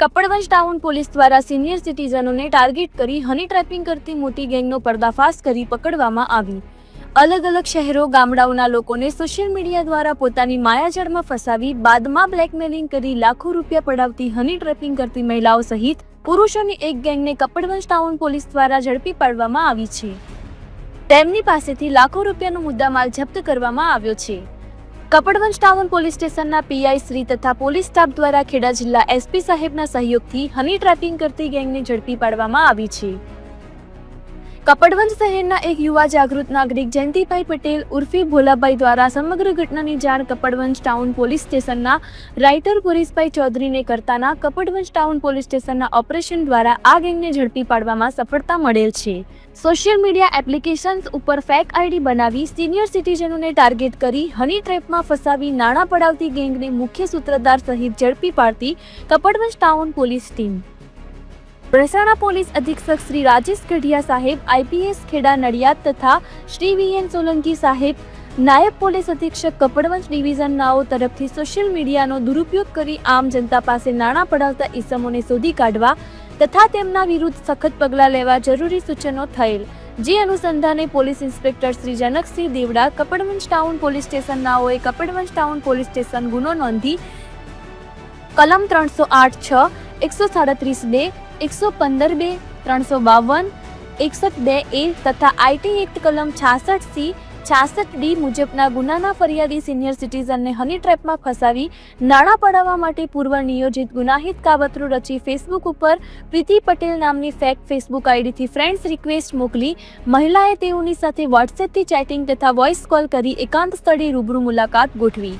Kapadvanj town police દ્વારા senior સિટીઝનોને target કરી હની ટ્રેપિંગ કરતી મોટી ગેંગનો પર્દાફાશ કરી પકડવામાં આવી। અલગ અલગ શહેરો ગામડાઓના લોકોને સોશિયલ મીડિયા દ્વારા પોતાની માયાજાળમાં ફસાવી બાદમાં બ્લેકમેલિંગ કરી લાખો રૂપિયા પડાવતી હની ટ્રેપિંગ કરતી મહિલાઓ સહિત પુરુષોની એક ગેંગને કપડવંજ ટાઉન પોલીસ દ્વારા ઝડપી પાડવામાં આવી છે। તેમની પાસેથી લાખો રૂપિયાનો મુદ્દામાલ જપ્ત કરવામાં આવ્યો છે। કપડવંજ ટાઉન પોલીસ સ્ટેશનના પીઆઈ શ્રી તથા પોલીસ સ્ટાફ દ્વારા ખેડા જિલ્લા એસપી સાહેબના સહયોગથી હની ટ્રેપિંગ કરતી ગેંગને ઝડપી પાડવામાં આવી છે। કપડવંજ શહેરના એક યુવા જાગૃત નાગરિક જયંતિભાઈ પટેલ ઉર્ફે ભોલાભાઈ દ્વારા સમગ્ર ઘટનાની જાણ કપડવંજ ટાઉન પોલીસ સ્ટેશનના રાઇટર પુરીશભાઈ ચૌધરીને કરતાના કપડવંજ ટાઉન પોલીસ સ્ટેશનના ઓપરેશન દ્વારા આ ગેંગને ઝડપી પાડવામાં સફળતા મળેલ છે। સોશિયલ મીડિયા એપ્લિકેશન્સ ઉપર ફેક આઈડી બનાવી સિનિયર સિટીઝનોને ટાર્ગેટ કરી હની ટ્રેપમાં ફસાવી નાણાં પડાવતી ગેંગને મુખ્ય સૂત્રધાર સહિત ઝડપી પાડતી Kapadvanj town police team Mehsana police અધિક્ષક શ્રી રાજેશ ગઢિયા સાહેબ આઈપીએસ ખેડા નડિયાદ તથા શ્રી વીએન સોલંકી સાહેબ નાયબ પોલીસ અધિક્ષક કપડવંજ ડિવિઝન નાઓ તરફથી સોશિયલ મીડિયાનો દુરુપયોગ કરી આમ જનતા પાસે નાણાં પડાવતા ઈસમોને શોધી કાઢવા તથા તેમના વિરુદ્ધ સખત પગલાં લેવા જરૂરી સૂચનો થયેલ। જે અનુસંધાને police inspector Shri Janaksinh Devda Kapadvanj town police station નાઓએ કપડવંજ ટાઉન પોલીસ સ્ટેશન ગુનો નોંધી કલમ 308(6), 137(2), 115(2), 352, 61(2)(A) તથા આઈટી એક્ટ કલમ 66(C), 66(D) મુજબના ગુનાના ફરિયાદી સિનિયર સિટીઝનને હની ટ્રેપમાં ફસાવી નાણાં પડાવવા માટે પૂર્વ નિયોજિત ગુનાહિત કાવતરું રચી ફેસબુક ઉપર પ્રીતિ પટેલ નામની ફેક ફેસબુક આઈડીથી ફ્રેન્ડ્સ રિક્વેસ્ટ મોકલી મહિલાએ તેઓની સાથે વોટ્સએપથી ચેટિંગ તથા વોઇસ કોલ કરી એકાંત સ્થળે રૂબરૂ મુલાકાત ગોઠવી।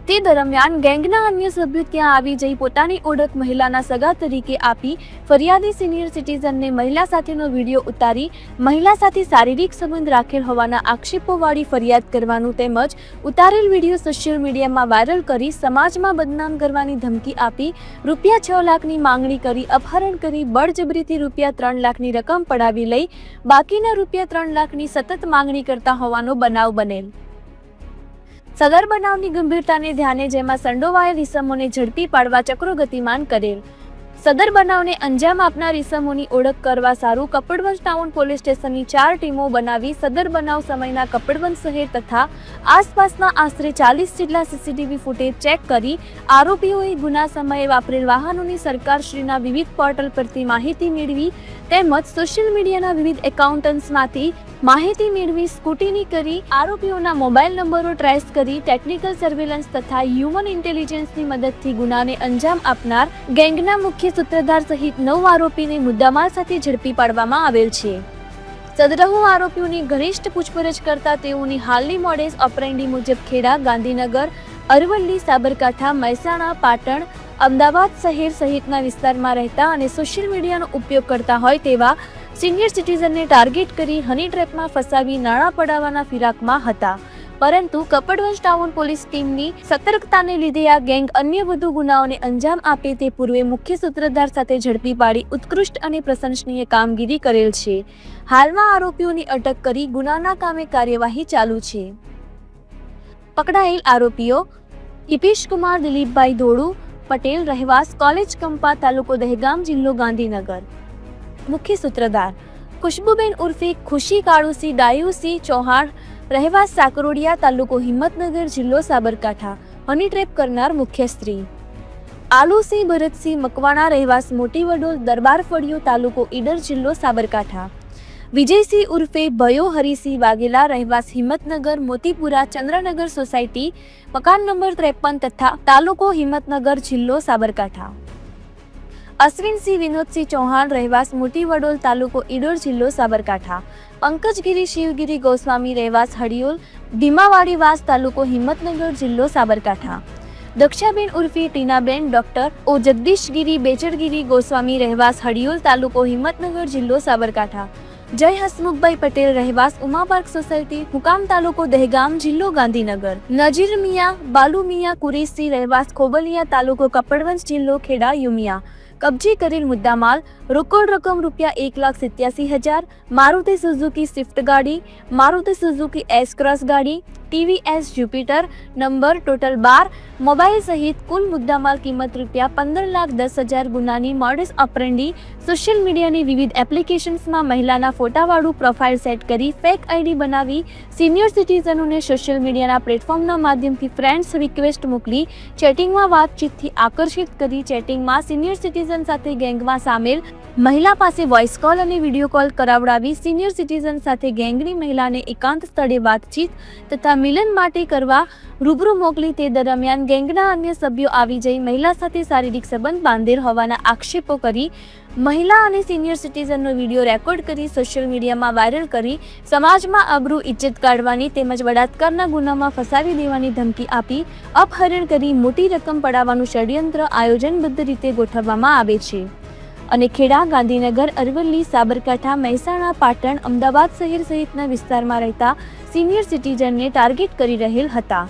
તે દરમિયાન ગેંગના અન્ય સભ્યો ત્યાં આવી જઈ પોતાની ઓળખ મહિલાના સગા તરીકે આપી ફરિયાદી સિનિયર સિટીઝનને મહિલા સાથેનો વિડીયો ઉતારી મહિલા સાથે શારીરિક સંબંધ રાખેલ હોવાના આક્ષેપોવાળી ફરિયાદ કરવાનું તેમજ ઉતારેલ વિડીયો સોશિયલ મીડિયામાં વાયરલ કરી સમાજમાં બદનામ કરવાની ધમકી આપી રૂપિયા 6 લાખની માંગણી કરી અપહરણ કરી બળજબરીથી રૂપિયા 3 લાખની રકમ પડાવી લઈ બાકીના રૂપિયા 3 લાખની સતત માંગણી કરતા હોવાનો બનાવ બનેલ। સદર બનાવની ગંભીરતાને ધ્યાને જેમાં સંડોવાયેલ ઇસમોને ઝડપી પાડવા ચક્રો ગતિમાન કરેલ। સદર બનાવને અંજામ આપનાર ઇસમોની ઓળખ કરવા સારું કપડવંજ ટાઉન પોલીસ સ્ટેશનની 4 ટીમો બનાવી સદર બનાવ સમયના કપડવંજ શહેર તથા આસપાસના આશરે 40 જેટલા સીસીટીવી ફૂટેજ ચેક કરી આરોપીઓએ ગુના સમયે વાપરેલ વાહનોની સરકારશ્રીના વિવિધ પોર્ટલ પરથી માહિતી મેળવી તેમજ સોશિયલ મીડિયાના વિવિધ એકાઉન્ટન્ટ્સમાંથી માહિતી મેળવી સ્કૂટીની કરી આરોપીઓના મોબાઈલ નંબરો ટ્રેસ કરી ટેકનિકલ સર્વેલન્સ તથા હ્યુમન ઇન્ટેલિજન્સની મદદથી ગુનાને અંજામ આપનાર ગેંગના મુખ્ય સૂત્રધાર સહિત 9 આરોપીને મુદ્દામાલ સાથે ઝડપી પાડવામાં આવેલ છે। સદરહુ આરોપીઓની ઘનિષ્ઠ પૂછપરછ કરતા તેઓની હાલની મોડેસ ઓપરેન્ડી મુજબ ખેડા, ગાંધીનગર, અરવલ્લી, સાબરકાંઠા, મહેસાણા, પાટણ, અમદાવાદ શહેર સહિતના વિસ્તારમાં રહેતા અને સોશિયલ મીડિયાનો ઉપયોગ કરતા હોય તેવા સિનિયર સિટીઝનને ટાર્ગેટ કરી હની ટ્રેપમાં ફસાવી નાણાં પડાવવાના ફિરાકમાં હતા। પરંતુ કપડવંજ ટાઉન પોલીસ ટીમની સતર્કતાને લીધે આ ગેંગ અન્ય વધુ ગુનાઓને અંજામ આપે તે પૂર્વે મુખ્ય સૂત્રધાર સાથે ઝડપી પાડી ઉત્કૃષ્ટ અને પ્રશંસનીય કામગીરી કરેલ છે। હાલમાં આરોપીઓની અટક કરી ગુનાના કામે કાર્યવાહી ચાલુ છે। પકડાયેલ આરોપીઓ હિપેશ કુમાર દિલીપભાઈ ધોળુ પટેલ રહેવાસ કોલેજ કંપા તાલુકો દહેગામ જિલ્લો ગાંધીનગર। મુખ્ય સૂત્રધાર ખુશ્બુબેન ઉર્ફે ખુશી કાળુસી ડાયુસી ચૌહાણ રહેવાસ સાકરોડિયા તાલુકો હિંમતનગર જિલ્લો સાબરકાંઠા હની ટ્રેપ કરનાર મુખ્ય સ્ત્રી। આલુસિંહ ભરતસિંહ મકવાણા રહેવાસ મોટી વડોલ દરબાર ફળિયો તાલુકો ઈડર જિલ્લો સાબરકાંઠા। વિજયસિંહ ઉર્ફે ભયો હરિસિંહ વાઘેલા રહેવાસ હિંમતનગર મોતીપુરા ચંદ્રનગર સોસાયટી મકાન નંબર 53 તથા તાલુકો હિંમતનગર જિલ્લો સાબરકાંઠા। અશ્વિનસિંહ વિનોદસિંહ ચૌહાણ રહેવાસ મોટી વડોલ તાલુકો ઈડોર જિલ્લો સાબરકાંઠા। પંકજગીરી શિવગીરી ગોસ્વામી રહેવાસ હડિયોલ ભીમાવાડીવાસ તાલુકો હિંમતનગર જિલ્લો સાબરકાંઠા। દક્ષાબેન ઉર્ફે ટીનાબેન ડોક્ટર ઓ જગદીશગીરી બેચરગીરી ગોસ્વામી રહેવાસ હડિયોલ તાલુકો હિંમતનગર જિલ્લો સાબરકાંઠા। જય હસમુખભાઈ પટેલ રહેવાસ ઉમા પાર્ક સોસાયટી મુકામ તાલુકો દહેગામ જિલ્લો ગાંધીનગર। નજીર મિયા બાલુ મિયા કુરેશી રહેવાસ ખોબલિયા તાલુકો કપડવંજ જિલ્લો ખેડા યુમિયા। કબજે કરેલ મુદ્દામાલ રોકડ રકમ રૂપિયા 1,87,000, મારુતિ સુઝુકી સ્વિફ્ટ ગાડી, મારુતિ સુઝુકી એસ ક્રોસ ગાડી, TVS Jupiter number total 12 mobile સહિત કુલ મુદ્દામાલ કિંમત ₹15,10,000 ગુનાની મોડસ ઓપરેન્ડી સોશિયલ મીડિયાની વિવિધ એપ્લિકેશન્સમાં મહિલાના ફોટાવાળું પ્રોફાઇલ સેટ કરી ફેક આઈડી બનાવી સિનિયર સિટીઝનોને સોશિયલ મીડિયાના પ્લેટફોર્મના માધ્યમથી ફ્રેન્ડ્સ રિક્વેસ્ટ મોકલી ચેટિંગમાં વાતચીતથી આકર્ષિત કરી ચેટિંગમાં સિનિયર સિટીઝન સાથે ગેંગમાં સામેલ મહિલા પાસે વોઇસ કોલ અને વિડીયો કોલ કરાવડાવી સિનિયર સિટીઝન સાથે ગેંગની મહિલાને એકાંત સ્થળે વાતચીત તથા મિલન માટે કરવા રૂબરૂ મોકલી તે દરમિયાન ગેંગના અન્ય સભ્યો આવી જઈ મહિલા સાથે શારીરિક સંબંધ બાંધેલ હોવાના આક્ષેપો કરી મહિલા અને સિનિયર સિટીઝનનો વિડીયો રેકોર્ડ કરી સોશિયલ મીડિયામાં વાયરલ કરી સમાજમાં આબરૂ ઇજ્જત કાઢવાની તેમજ બળાત્કારના ગુનામાં ફસાવી દેવાની ધમકી આપી અપહરણ કરી મોટી રકમ પડાવવાનું ષડયંત્ર આયોજનબદ્ધ રીતે ગોઠવવામાં આવે છે અને ખેડા, ગાંધીનગર, અરવલ્લી, સાબરકાંઠા, મહેસાણા, પાટણ, અમદાવાદ શહેર સહિતના વિસ્તારમાં રહેતા સિનિયર સિટીઝનને ટાર્ગેટ કરી રહેલ હતા.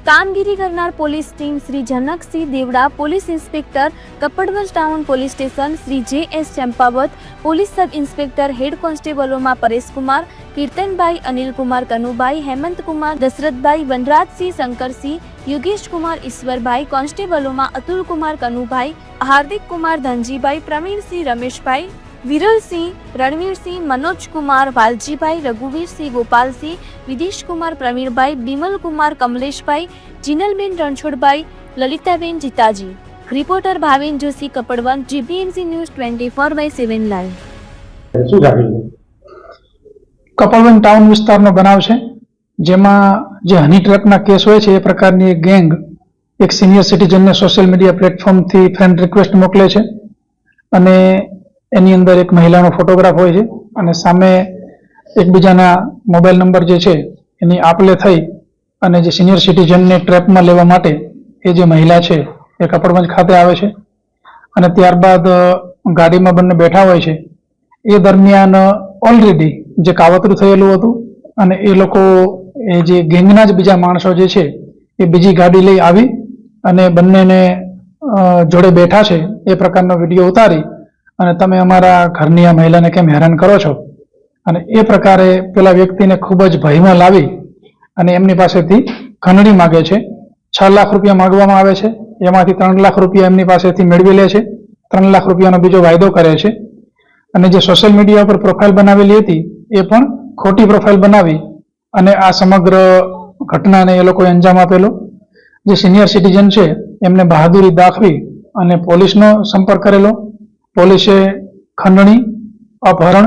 કામગીરી કરનાર police team Shri Janaksinh Devda, police inspector, Kapadvanj town police station, Shri JS Champavat, police sub inspector, head કોન્સ્ટેબલોમાં પરેશકુમાર, કીર્તનભાઈ, અનિલકુમાર, કનુભાઈ, હેમંતકુમાર, દશરથભાઈ, વનરાજસિંહ, શંકરસિંહ, યોગેશકુમાર, ઈશ્વરભાઈ, કોન્સ્ટેબલોમાં Atulkumar, Kanubhai, Hardikkumar, Dhanjibhai, Pravinsinh, Rameshbhai, Viralsinh, Ranvirsinh, Manojkumar, Valjibhai, Raghuvirsinh, Gopalsinh, Videshkumar, Pravinbhai, Bimalkumar, Kamleshbhai, Jinalben Ranchhodbhai, Lalitaben Jitaji. Reporter Bhavin Joshi, Kapadvanj, GPMC news 24/7 live. Kapadvanj town વિસ્તારનો બનાવ છે, જેમાં જે હની ટ્રેપના કેસ હોય છે એ પ્રકારની એક ગેંગ એક સિનિયર સિટીઝનને સોશિયલ મીડિયા પ્લેટફોર્મથી ફ્રેન્ડ રિક્વેસ્ટ મોકલે છે અને એની અંદર એક મહિલાનો ફોટોગ્રાફ હોય છે અને સામે એકબીજાના મોબાઈલ નંબર જે છે એની આપલે થઈ અને જે સિનિયર સિટીઝનને ટ્રેપમાં લેવા માટે એ જે મહિલા છે એ કપડવંજ ખાતે આવે છે અને ત્યારબાદ ગાડીમાં બંને બેઠા હોય છે. એ દરમિયાન ઓલરેડી જે કાવતરું થયેલું હતું અને એ લોકો એ જે ગેંગના જ બીજા માણસો જે છે એ બીજી ગાડી લઈ આવી અને બંનેને જોડે બેઠા છે એ પ્રકારનો વિડીયો ઉતારી અને તમે અમારા ઘરની આ મહિલાને કેમ હેરાન કરો છો અને એ પ્રકારે પેલા વ્યક્તિને ખૂબ જ ભયમાં લાવી અને એમની પાસેથી ખંડણી માગે છે. 6 લાખ રૂપિયા માગવામાં આવે છે, એમાંથી 3 લાખ રૂપિયા એમની પાસેથી મેળવી લે છે. 3 લાખ રૂપિયાનો બીજો વાયદો કરે છે અને જે સોશિયલ મીડિયા પર પ્રોફાઇલ બનાવેલી હતી એ પણ ખોટી પ્રોફાઇલ બનાવી અને આ સમગ્ર ઘટનાને એ લોકોએ અંજામ આપેલો. જે સિનિયર સિટીઝન છે એમને બહાદુરી દાખવી અને પોલીસનો સંપર્ક કરેલો. પોલીસે ખંડણી, અપહરણ,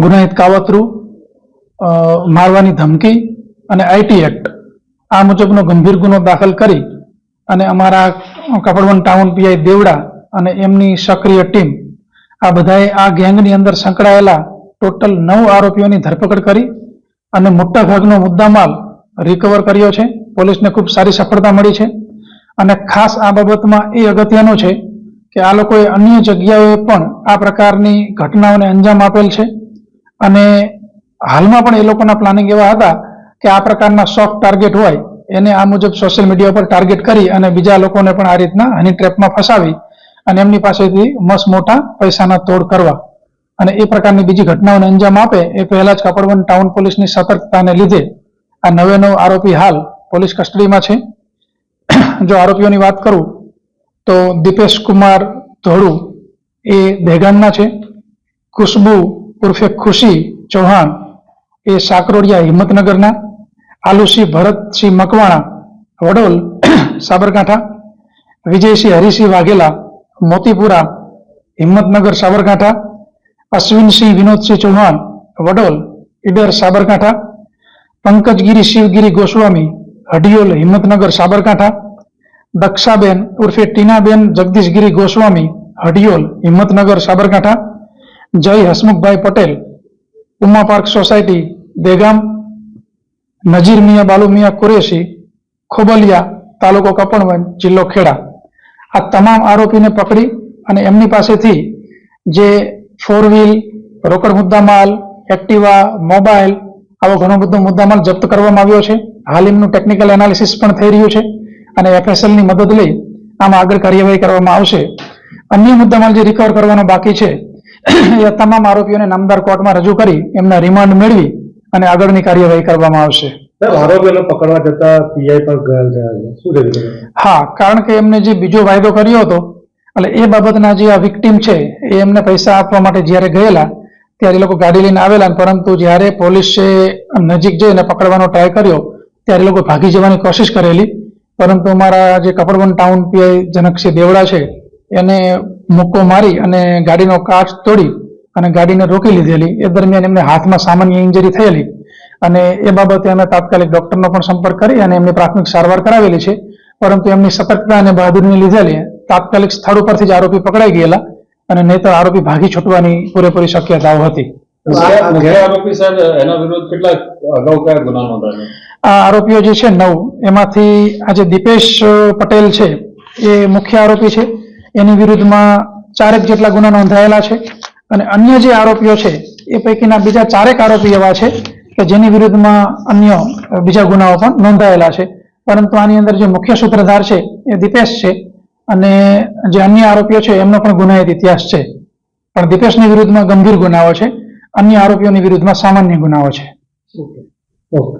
ગુનાહિત કાવતરું, મારવાની ધમકી અને IT એક્ટ આ મુજબનો ગંભીર ગુનો દાખલ કરી અને અમારા કપડવંજ ટાઉન PI દેવડા અને એમની સક્રિય ટીમ આ બધાએ આ ગેંગની અંદર સંકળાયેલા ટોટલ 9 આરોપીઓની ધરપકડ કરી અને મોટાભાગનો મુદ્દામાલ રિકવર કર્યો છે. પોલીસને ખૂબ સારી સફળતા મળી છે અને ખાસ આ બાબતમાં એ અગત્યનું છે કે આ લોકોએ અન્ય જગ્યાએ પણ આ પ્રકારની ઘટનાઓને અંજામ આપેલ છે અને હાલમાં પણ એ લોકોના પ્લાનિંગ એવા હતા કે આ પ્રકારના સોફ્ટ ટાર્ગેટ હોય એને આ મુજબ સોશિયલ મીડિયા પર ટાર્ગેટ કરી અને બીજા લોકોને પણ આ રીતના હની ટ્રેપમાં ફસાવી અને એમની પાસેથી મસ્ત મોટા પૈસાના તોડ કરવા અને એ પ્રકારની બીજી ઘટનાઓને અંજામ આપે એ પહેલા જ કપડવંજ ટાઉન પોલીસની સતર્કતાને લીધે આ 9 આરોપી હાલ પોલીસ કસ્ટડીમાં છે. જો આરોપીઓની વાત કરું તો દીપેશ કુમાર ધોળુ એ દહેગામના છે. ખુશ્બુ ઉર્ફે ખુશી ચૌહાણ એ સાકરોડિયા હિંમતનગરના. આલુસિંહ ભરતસિંહ મકવાણા વડોલ સાબરકાંઠા. વિજયસિંહ હરિસિંહ વાઘેલા મોતીપુરા હિંમતનગર સાબરકાંઠા. અશ્વિનસિંહ વિનોદસિંહ ચૌહાણ વડોલ ઈડર સાબરકાંઠા. પંકજગીરી શિવગીરી ગોસ્વામી હડિયોલ હિંમતનગર સાબરકાંઠા. દક્ષાબેન ઉર્ફે ટીનાબેન જગદીશગીરી ગોસ્વામી હડિયોલ હિંમતનગર સાબરકાંઠા. જય હસમુખભાઈ પટેલ ઉમા પાર્ક સોસાયટી દેગામ. નજીર મિયા બાલુ મિયા કુરેશી ખોબલિયા તાલુકો કપડવંજ જિલ્લો ખેડા. આ તમામ આરોપીને પકડી અને એમની પાસેથી જે 4 વ્હીલ, રોકડ મુદ્દામાલ, એક્ટિવા, મોબાઈલ આવો ઘણો બધો મુદ્દામાલ જપ્ત કરવામાં આવ્યો છે. હાલ એમનું ટેકનિકલ એનાલિસિસ પણ થઈ રહ્યું છે અને FSL ની મદદ લઈ આમાં આગળ કાર્યવાહી કરવામાં આવશે. અન્ય મુદ્દામાલ જે રિકવર કરવાનો બાકી છે એ તમામ આરોપીઓને નામદાર કોર્ટમાં રજૂ કરી એમના રિમાન્ડ મેળવી અને આગળની કાર્યવાહી કરવામાં આવશે. સાહેબ, આરોપીઓને પકડવા જતા પીઆઈ પર ઘાયલ થયા છે, શું થયું? હા, કારણ કે એમને જે બીજો વાયદો કર્યો હતો એટલે એ બાબતના જે આ વિક્ટીમ છે એ એમને પૈસા આપવા માટે જ્યારે ગયેલા ત્યારે એ લોકો ગાડી લઈને આવેલા, પરંતુ જ્યારે પોલીસે નજીક જઈને પકડવાનો ટ્રાય કર્યો ત્યારે એ લોકો ભાગી જવાની કોશિશ કરેલી, પરંતુ અમારા જે કપડવંત ટાઉન પીઆઈ જનકસિંહ દેવડા છે એને મુક્કો મારી અને ગાડીનો કાચ તોડી અને ગાડીને રોકી લીધેલી. એ દરમિયાન એમને હાથમાં સામાન્ય ઇન્જરી થયેલી અને એ બાબતે અમે તાત્કાલિક ડોક્ટરનો પણ સંપર્ક કરી અને એમની પ્રાથમિક સારવાર કરાવેલી છે, પરંતુ એમની સતર્કતા અને બહાદુરીને લીધેલી તાત્કાલિક સ્થળ ઉપરથી જ આરોપી પકડાઈ ગયેલા અને નહીતર આરોપી ભાગી છૂટવાની પૂરેપૂરી શક્યતાઓ હતી. મુખ્ય આરોપી સાહેબ, એના વિરુદ્ધ કેટલા અગાઉ કયા ગુના નોંધાયેલા? આ આરોપીઓ જે છે 9, એમાંથી આજે દીપેશ પટેલ છે એ મુખ્ય આરોપી છે, એની વિરુદ્ધમાં 4 જેટલા ગુના નોંધાયેલા છે અને અન્ય જે આરોપીઓ છે એ પૈકીના બીજા 4 આરોપી એવા છે કે જેની વિરુદ્ધમાં અન્ય બીજા ગુનાઓ પણ નોંધાયેલા છે, પરંતુ આની અંદર જે મુખ્ય સૂત્રધાર છે એ દીપેશ છે અને જે અન્ય આરોપીઓ છે એમનો પણ ગુનાહિત ઇતિહાસ છે, પણ દીપેશની વિરુદ્ધમાં ગંભીર ગુનાઓ છે, અન્ય આરોપીઓની વિરુદ્ધમાં સામાન્ય ગુનાઓ છે. ઓકે.